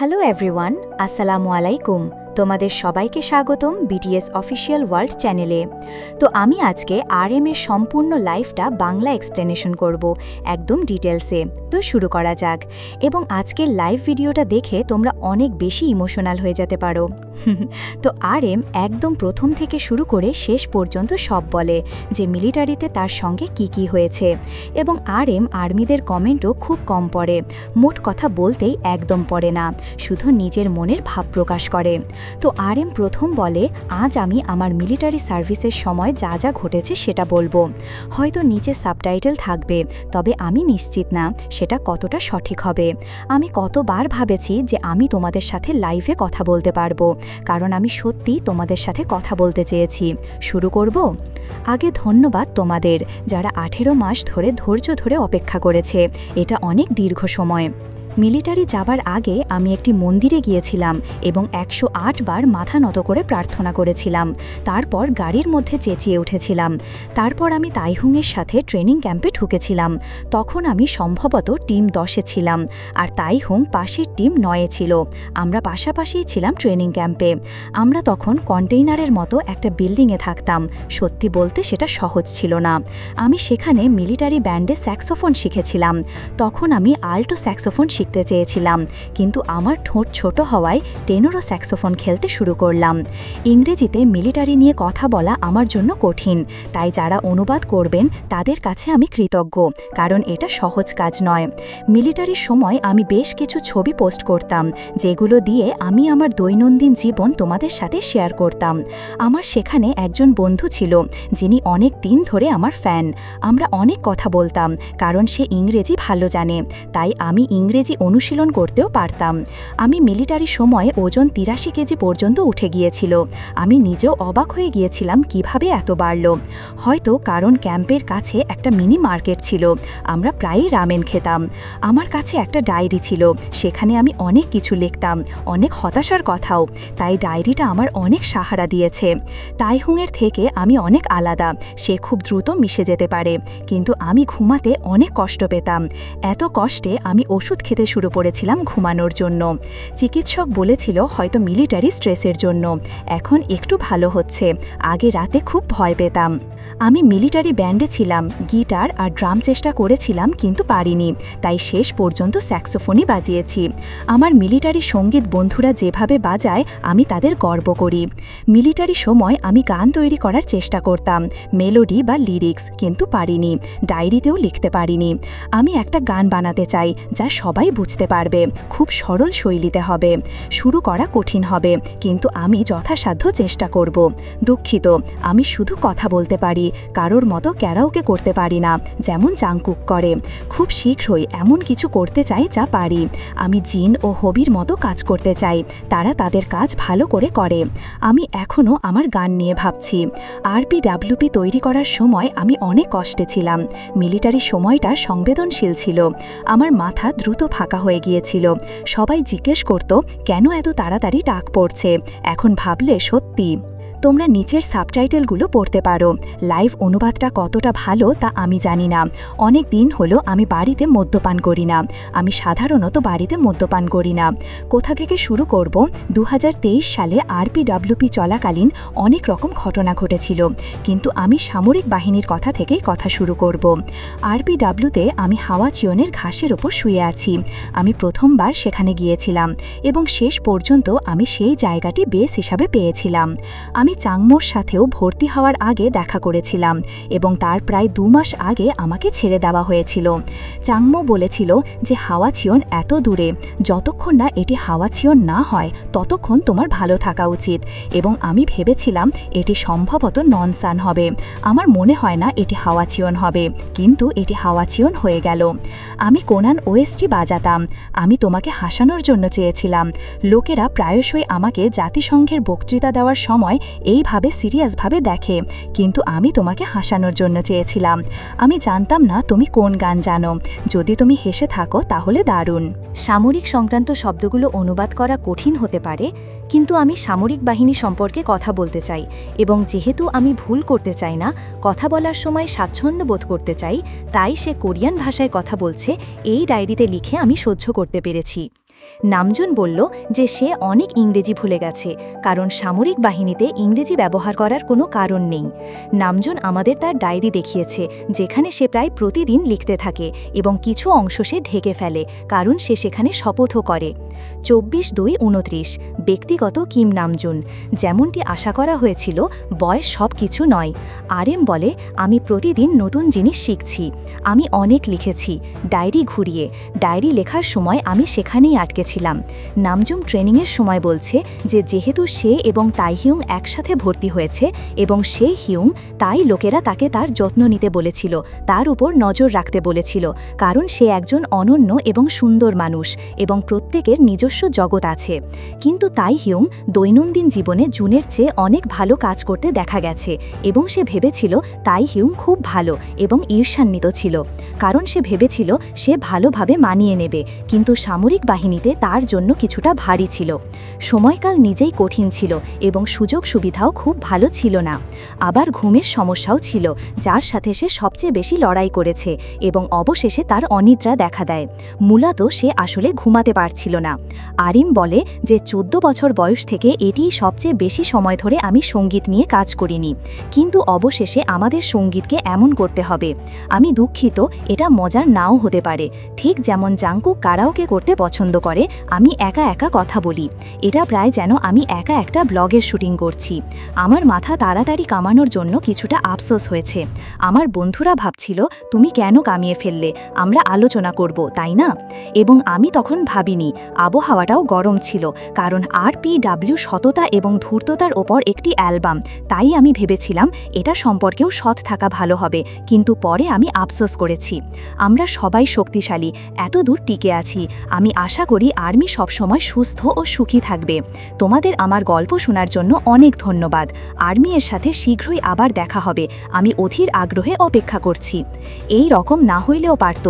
Hello everyone, আসসালামু আলাইকুম। তোমাদের সবাইকে স্বাগতম বিটিএস অফিসিয়াল ওয়ার্ল্ড চ্যানেলে। তো আমি আজকে আরএম এর সম্পূর্ণ লাইফটা বাংলা এক্সপ্লেনেশন করব, একদম ডিটেলসে। তো শুরু করা যাক। এবং আজকের লাইভ ভিডিওটা দেখে তোমরা অনেক বেশি ইমোশনাল হয়ে যেতে পারো। তো আরএম একদম প্রথম থেকে শুরু করে শেষ পর্যন্ত সব বলে যে মিলিটারিতে তার সঙ্গে কি হয়েছে। এবং আরএম আর্মিদের কমেন্টও খুব কম পড়ে, মোট কথা বলতেই একদম পড়ে না, শুধু নিজের মনের ভাব প্রকাশ করে। তো আরএম প্রথম বলে, আজ আমি আমার মিলিটারি সার্ভিসের সময় যা যা ঘটেছে সেটা বলবো। হয়তো নিচে সাবটাইটেল থাকবে, তবে আমি নিশ্চিত না সেটা কতটা সঠিক হবে। আমি কতবার ভাবেছি যে আমি তোমাদের সাথে লাইভে কথা বলতে পারবো, কারণ আমি সত্যি তোমাদের সাথে কথা বলতে চেয়েছি। শুরু করব? আগে ধন্যবাদ তোমাদের, যারা 18 মাস ধরে ধৈর্য ধরে অপেক্ষা করেছে। এটা অনেক দীর্ঘ সময়। মিলিটারি যাবার আগে আমি একটি মন্দিরে গিয়েছিলাম এবং 108 বার মাথা নত করে প্রার্থনা করেছিলাম। তারপর গাড়ির মধ্যে চেঁচিয়ে উঠেছিলাম। তারপর আমি তাইহুংয়ের সাথে ট্রেনিং ক্যাম্পে ঢুকেছিলাম। তখন আমি সম্ভবত টিম 10-এ ছিলাম, আর তাইহুং পাশের টিম 9-এ ছিল। আমরা পাশাপাশিই ছিলাম ট্রেনিং ক্যাম্পে। আমরা তখন কন্টেইনারের মতো একটা বিল্ডিংয়ে থাকতাম। সত্যি বলতে সেটা সহজ ছিল না। আমি সেখানে মিলিটারি ব্যান্ডে স্যাক্সোফোন শিখেছিলাম। তখন আমি আল্টো স্যাক্সোফোন শিখতে চেয়েছিলাম, কিন্তু আমার ঠোঁট ছোট হওয়ায় টেনরও স্যাক্সোফোন খেলতে শুরু করলাম। ইংরেজিতে মিলিটারি নিয়ে কথা বলা আমার জন্য কঠিন, তাই যারা অনুবাদ করবেন তাদের কাছে আমি কৃতজ্ঞ, কারণ এটা সহজ কাজ নয়। মিলিটারির সময় আমি বেশ কিছু ছবি পোস্ট করতাম, যেগুলো দিয়ে আমি আমার দৈনন্দিন জীবন তোমাদের সাথে শেয়ার করতাম। আমার সেখানে একজন বন্ধু ছিল, যিনি অনেক দিন ধরে আমার ফ্যান। আমরা অনেক কথা বলতাম, কারণ সে ইংরেজি ভালো জানে, তাই আমি ইংরেজি অনুশীলন করতেও পারতাম। আমি মিলিটারির সময় ওজন 83 কেজি পর্যন্ত উঠে গিয়েছিল। আমি নিজেও অবাক হয়ে গিয়েছিলাম কিভাবে এত বাড়ল। হয়তো কারণ ক্যাম্পের কাছে একটা মিনি মার্কেট ছিল, আমরা প্রায়ই রামেন খেতাম। আমার কাছে একটা ডায়েরি ছিল, সেখানে আমি অনেক কিছু লিখতাম, অনেক হতাশার কথাও। তাই ডায়েরিটা আমার অনেক সাহারা দিয়েছে। তাইহুংয়ের থেকে আমি অনেক আলাদা। সে খুব দ্রুত মিশে যেতে পারে, কিন্তু আমি ঘুমাতে অনেক কষ্ট পেতাম। এত কষ্টে আমি ওষুধ খেতে শুরু করেছিলাম ঘুমানোর জন্য। চিকিৎসক বলেছিল হয়তো মিলিটারি স্ট্রেসের জন্য। এখন একটু ভালো হচ্ছে, আগে রাতে খুব ভয় পেতাম। আমি মিলিটারি ব্যান্ডে ছিলাম, গিটার আর ড্রাম চেষ্টা করেছিলাম, কিন্তু পারিনি, তাই শেষ পর্যন্ত স্যাক্সোফোনই বাজিয়েছি। আমার মিলিটারি সঙ্গীত বন্ধুরা যেভাবে বাজায় আমি তাদের গর্ব করি। মিলিটারি সময় আমি গান তৈরি করার চেষ্টা করতাম, মেলোডি বা লিরিক্স, কিন্তু পারিনি, ডায়েরিতেও লিখতে পারিনি। আমি একটা গান বানাতে চাই যা সবাই বুঝতে পারবে, খুব সরল শৈলীতে হবে। শুরু করা কঠিন হবে, কিন্তু আমি যথাসাধ্য চেষ্টা করব। দুঃখিত, আমি শুধু কথা বলতে পারি, কারোর মতো ক্যারাওকে করতে পারি না, যেমন জাংকুক করে। খুব শীঘ্রই এমন কিছু করতে চাই যা পারি। আমি জিন ও হবির মতো কাজ করতে চাই, তারা তাদের কাজ ভালো করে। আমি এখনও আমার গান নিয়ে ভাবছি। আরপিডাব্লিউপি তৈরি করার সময় আমি অনেক কষ্টে ছিলাম। মিলিটারি সময়টা সংবেদনশীল ছিল। আমার মাথা দ্রুত ফাঁকা হয়ে গিয়েছিল। সবাই জিজ্ঞেস করত কেন এত তাড়াতাড়ি টাক পড়ছে। এখন ভাবলে সত্যি। তোমরা নিচের সাবটাইটেলগুলো পড়তে পারো। লাইভ অনুবাদটা কতটা ভালো তা আমি জানি না। অনেক দিন হলো আমি বাড়িতে মদ্যপান করি না। আমি সাধারণত বাড়িতে মদ্যপান করি না। কোথা থেকে শুরু করব? 2023 সালে আরপিডাব্লিউপি চলাকালীন অনেক রকম ঘটনা ঘটেছিল, কিন্তু আমি সামরিক বাহিনীর কথা থেকেই কথা শুরু করব। আরপিডাব্লিউতে আমি হাওয়া চিয়নের ঘাসের ওপর শুয়ে আছি। আমি প্রথমবার সেখানে গিয়েছিলাম এবং শেষ পর্যন্ত আমি সেই জায়গাটি বেস হিসাবে পেয়েছিলাম। আমি চাংমোর সাথেও ভর্তি হওয়ার আগে দেখা করেছিলাম এবং তার প্রায় 2 মাস আগে আমাকে ছেড়ে দেওয়া হয়েছিল। চাংমো বলেছিল যে হাওয়া চিয়ন এত দূরে, যতক্ষণ না এটি হাওয়া চিয়ন না হয় ততক্ষণ তোমার ভালো থাকা উচিত, এবং আমি ভেবেছিলাম এটি সম্ভবত ননসান হবে। আমার মনে হয় না এটি হাওয়া চিয়ন হবে, কিন্তু এটি হাওয়া চিয়ন হয়ে গেল। আমি কোনান ওএসটি বাজাতাম। আমি তোমাকে হাসানোর জন্য চেয়েছিলাম। লোকেরা প্রায়শই আমাকে জাতিসংঘের বক্তৃতা দেওয়ার সময় এইভাবে সিরিয়াসভাবে দেখে, কিন্তু আমি তোমাকে হাসানোর জন্য চেয়েছিলাম। আমি জানতাম না তুমি কোন গান জানো। যদি তুমি হেসে থাকো তাহলে দারুণ। সামরিক সংক্রান্ত শব্দগুলো অনুবাদ করা কঠিন হতে পারে, কিন্তু আমি সামরিক বাহিনী সম্পর্কে কথা বলতে চাই, এবং যেহেতু আমি ভুল করতে চাই না, কথা বলার সময় স্বাচ্ছন্দ্য বোধ করতে চাই, তাই সে কোরিয়ান ভাষায় কথা বলছে এই ডায়েরিতে লিখে আমি সহ্য করতে পেরেছি। নামজুন বলল যে সে অনেক ইংরেজি ভুলে গেছে, কারণ সামরিক বাহিনীতে ইংরেজি ব্যবহার করার কোনো কারণ নেই। নামজুন আমাদের তার ডায়েরি দেখিয়েছে, যেখানে সে প্রায় প্রতিদিন লিখতে থাকে এবং কিছু অংশ সে ঢেকে ফেলে, কারণ সে সেখানে শপথও করে। 24/2/29 ব্যক্তিগত কিম নামজুন। যেমনটি আশা করা হয়েছিল, বয়স সব কিছু নয়। RM বলে, আমি প্রতিদিন নতুন জিনিস শিখছি। আমি অনেক লিখেছি, ডায়েরি ঘুরিয়ে। ডায়েরি লেখার সময় আমি সেখানেই আটকেছিলাম। নামজুম ট্রেনিংয়ের সময় বলছে যে যেহেতু সে এবং তাই হিউং একসাথে ভর্তি হয়েছে এবং সে হিউং, তাই লোকেরা তাকে তার যত্ন নিতে বলেছিল, তার উপর নজর রাখতে বলেছিল, কারণ সে একজন অনন্য এবং সুন্দর মানুষ এবং প্রত্যেকের নিজস্ব জগৎ আছে। কিন্তু তাই হিউং দৈনন্দিন জীবনে জুনের চেয়ে অনেক ভালো কাজ করতে দেখা গেছে এবং সে ভেবেছিল তাই হিউং খুব ভালো এবং ঈর্ষান্বিত ছিল, কারণ সে ভেবেছিল সে ভালোভাবে মানিয়ে নেবে, কিন্তু সামরিক বাহিনীতে তার জন্য কিছুটা ভারী ছিল। সময়কাল নিজেই কঠিন ছিল এবং সুযোগ সুবিধাও খুব ভালো ছিল না। আবার ঘুমের সমস্যাও ছিল, যার সাথে সে সবচেয়ে বেশি লড়াই করেছে এবং অবশেষে তার অনিদ্রা দেখা দেয়। মূলত সে আসলে ঘুমাতে পারছিল না। আরিম বলে যে 14 বছর বয়স থেকে এটিই সবচেয়ে বেশি সময় ধরে আমি সঙ্গীত নিয়ে কাজ করিনি, কিন্তু অবশেষে আমাদের সঙ্গীতকে এমন করতে হবে। আমি দুঃখিত, এটা মজার নাও হতে পারে। ঠিক যেমন জাংকুক কারাওকে করতে পছন্দ করে, আমি একা একা কথা বলি। এটা প্রায় যেন আমি একা একটা ব্লগের শুটিং করছি। আমার মাথা তাড়াতাড়ি কামানোর জন্য কিছুটা আফসোস হয়েছে। আমার বন্ধুরা ভাবছিল, তুমি কেন কামিয়ে ফেললে, আমরা আলোচনা করব, তাই না? এবং আমি তখন ভাবিনি। আবহাওয়াটাও গরম ছিল, কারণ RPW সততা এবং ধূর্ততার ওপর একটি অ্যালবাম, তাই আমি ভেবেছিলাম এটা সম্পর্কেও সৎ থাকা ভালো হবে, কিন্তু পরে আমি আফসোস করেছি। আমরা সবাই শক্তিশালী, এত দূর টিকে আছি। আমি আশা করি আর্মি সবসময় সুস্থ ও সুখী থাকবে। তোমাদের আমার গল্প শোনার জন্য অনেক ধন্যবাদ। আর্মি এর সাথে শীঘ্রই আবার দেখা হবে। আমি অধীর আগ্রহে অপেক্ষা করছি। এই রকম না হইলেও পারত।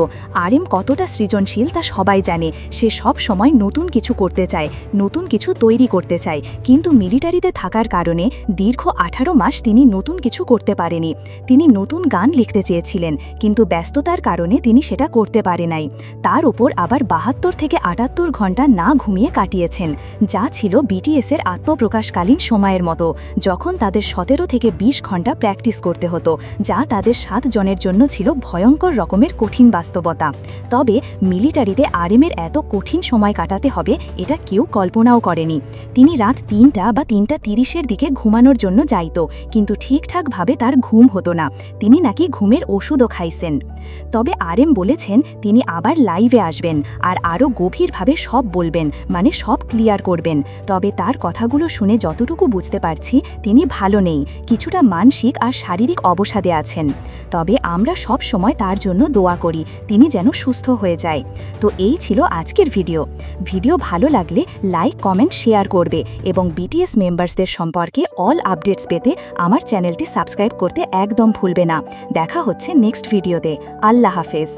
RM কতটা সৃজনশীল তা সবাই জানে। সে সব সময় নতুন কিছু করতে চায়, নতুন কিছু তৈরি করতে চায়, কিন্তু মিলিটারিতে থাকার কারণে দীর্ঘ 18 মাস তিনি নতুন কিছু করতে পারেনি। তিনি নতুন গান লিখতে চেয়েছিলেন, কিন্তু ব্যস্ততার কারণে তিনি সেটা করতে পারে নাই। তার উপর আবার 72 থেকে 78 ঘন্টা না ঘুমিয়ে কাটিয়েছেন, যা ছিল BTS-এর আত্মপ্রকাশকালীন সময়ের মতো, যখন তাদের 17 থেকে 20 ঘন্টা প্র্যাকটিস করতে হতো, যা তাদের 7 জনের জন্য ছিল ভয়ঙ্কর রকমের কঠিন বাস্তবতা। তবে মিলিটারিতে RM-এর এত কঠিন সময় কাটাতে হবে এটা কেউ কল্পনাও করেনি। তিনি রাত 3টা বা 3:30-এর দিকে ঘুমানোর জন্য যাইত, কিন্তু ঠিকঠাকভাবে তার ঘুম হতো না। তিনি নাকি ঘুমের ওষুধও খাইছেন। তবে RM বলেছেন তিনি আবার লাইভে আসবেন আর আরও গভীরভাবে সব বলবেন, মানে সব ক্লিয়ার করবেন। তবে তার কথাগুলো শুনে যতটুকু বুঝতে পারছি তিনি ভালো নেই, কিছুটা মানসিক আর শারীরিক অবসাদে আছেন। তবে আমরা সব সময় তার জন্য দোয়া করি, তিনি যেন সুস্থ হয়ে যায়। তো এই ছিল আজকের ভিডিও ভালো লাগলে লাইক, কমেন্ট, শেয়ার করবে এবং BTS মেম্বার্সদের সম্পর্কে অল আপডেটস পেতে আমার চ্যানেলটি সাবস্ক্রাইব করতে একদম ভুলবে না। দেখা হচ্ছে নেক্সট ভিডিওতে। আল্লাহ হাফেজ।